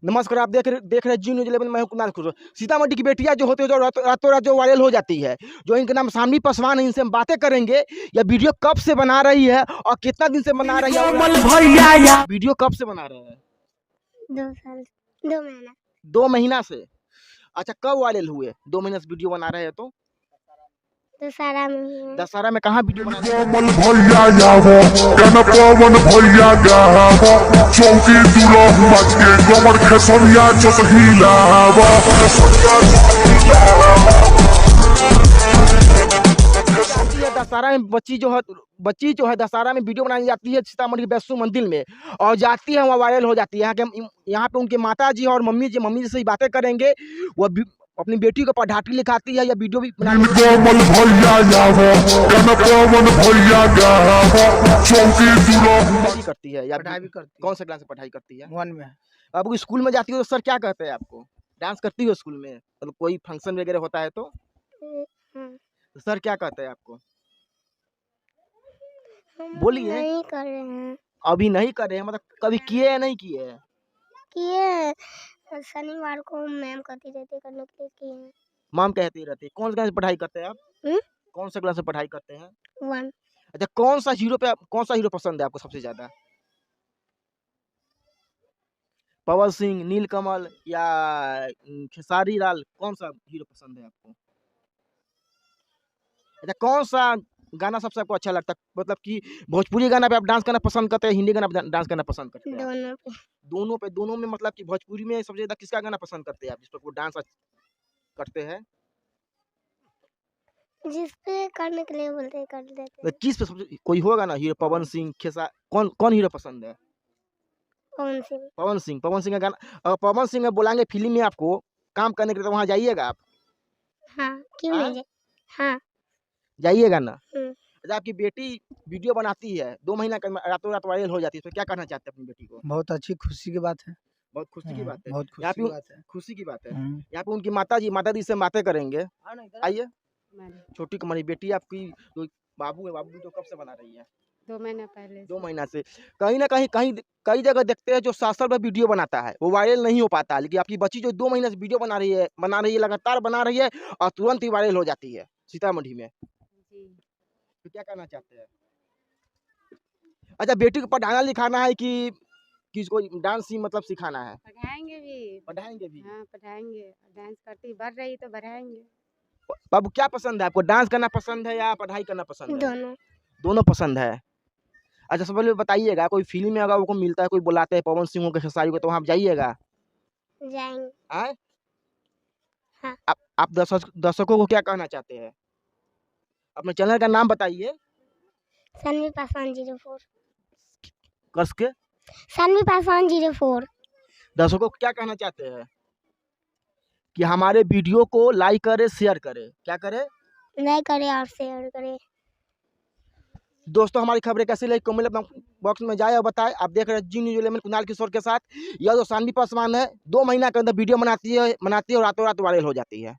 नमस्कार, आप देख रहे हैं जी न्यूज़ 11। मैं हूं कुणाल खुसरो। सीतामढ़ी की बेटियां जो होती है, जो रातों रात जो वायरल हो जाती है, जो इनके नाम शामली पासवान है, इनसे हम बातें करेंगे। यह वीडियो कब से बना रही है और कितना दिन से बना रही है? वीडियो कब से बना रहे हैं? 2 साल 2 महीना 2 महीना से। अच्छा, कब वायरल हुए? 2 महीने से वीडियो बना रहे हैं तो दशहरा में दशहरा में कहाँ वीडियो बना रहे हैं? दशहरा में बच्ची जो है दशहरा में वीडियो बनाई जाती है सीतामढ़ी के वैष्णो मंदिर में, और जाती है वहाँ वायरल हो जाती है। यहाँ पे उनके माता जी और मम्मी जी से ही बातें करेंगे। वो अपनी बेटी को पढ़ाटी लिखाती है या वीडियो भी करती है या पढ़ाई भी करती है। कौन सा क्लास से पढ़ाई करती है? 1 में। अब स्कूल में जाती हो तो सर क्या कहते हैं आपको? डांस करती हो स्कूल में? मतलब कोई फंक्शन वगैरह होता है तो सर क्या कहते हैं आपको? बोलिए। नहीं कर रहे हैं। अभी नहीं कर रहे हैं, मतलब कभी किए या नहीं किए? किए शनिवार को मैम कहती रहती करने के लिए किए। मैम कहती रहती है। कौन सा क्लास से पढ़ाई करते हैं आप? कौन सा क्लास से पढ़ाई करते हैं? 1 अच्छा, कौन सा हीरो पसंद है आपको सबसे ज्यादा? पवन सिंह, नीलकमल या खेसारी लाल, कौन सा हीरो पसंद है आपको? अच्छा, कौन सा गाना सबसे आपको अच्छा लगता है? मतलब कि भोजपुरी गाना पे आप डांस करना पसंद करते हैं, हिंदी गाना पे डांस करना पसंद करते हैं? दोनों पे। दोनों में मतलब कि भोजपुरी में सबसे ज्यादा किसका गाना पसंद करते हैं आप, जिस पर वो डांस करते हैं? जिस पे करने के लिए बोलते हैं कर देते तो हैं। किस पे सबसे कोई होगा ना हीरो? पवन सिंह, कौन हीरो पसंद है? पवन सिंह पवन सिंह का गाना। अगर पवन सिंह बुलाएंगे फिल्म में आपको काम करने के लिए, तो वहाँ जाइएगा आप? हाँ, क्यों नहीं जाए? हाँ। जाइएगा ना? जब आपकी बेटी वीडियो बनाती है 2 महीना के रातों रात वायरल हो जाती है, तो क्या कहना चाहते हैं अपनी बेटी को? बहुत अच्छी खुशी की बात है। बहुत खुशी की बात है। बहुत यहाँ खुशी पे की बात है। खुशी की बात है। हम्म। यहाँ पे उनकी माता जी से हम बातें करेंगे। आइए। छोटी कमरी बेटी आपकी, जो बाबू तो कब से बना रही है? 2 महीना पहले 2 महीना से। कहीं ना कहीं कई जगह देखते हैं जो साल में वीडियो बनाता है वो वायरल नहीं हो पाता, लेकिन आपकी बच्ची जो 2 महीने से वीडियो बना रही है लगातार बना रही है और तुरंत ही वायरल हो जाती है सीतामढ़ी में। जी। तो क्या कहना चाहते हैं? अच्छा, बेटी को पढ़ाना लिखाना है कि किसको डांस ही मतलब सिखाना है? पढ़ाएंगे भी। हाँ, पढ़ाएंगे। डांस करती बढ़ रही तो बढ़ाएंगे। बाबू, क्या पसंद है आपको? डांस करना पसंद है या पढ़ाई करना पसंद है? दोनों पसंद है। अच्छा, सबसे पहले बताइएगा, कोई फिल्म में अगर आपको मिलता है, कोई बुलाते हैं पवन सिंह हो, खेसारी को, तो वहाँ आप जाइएगा? जाएंगे। हाँ? आप दर्शकों को क्या कहना चाहते हैं? अपने चैनल का नाम बताइए। सानवी पासवान 04 कस के सानवी पासवान 04। दर्शकों को क्या कहना चाहते हैं? कि हमारे वीडियो को लाइक करे, शेयर करे। क्या करे? लाइक करे और शेयर करे। दोस्तों, हमारी खबरें कैसी लगी कमेंट बॉक्स में जाए और बताएं। आप देख रहे हैं जी न्यूज़ 11 कुणाल किशोर के साथ। यह जो शानवी पासवान है 2 महीना के अंदर वीडियो बनाती है और रातों रात वायरल हो जाती है।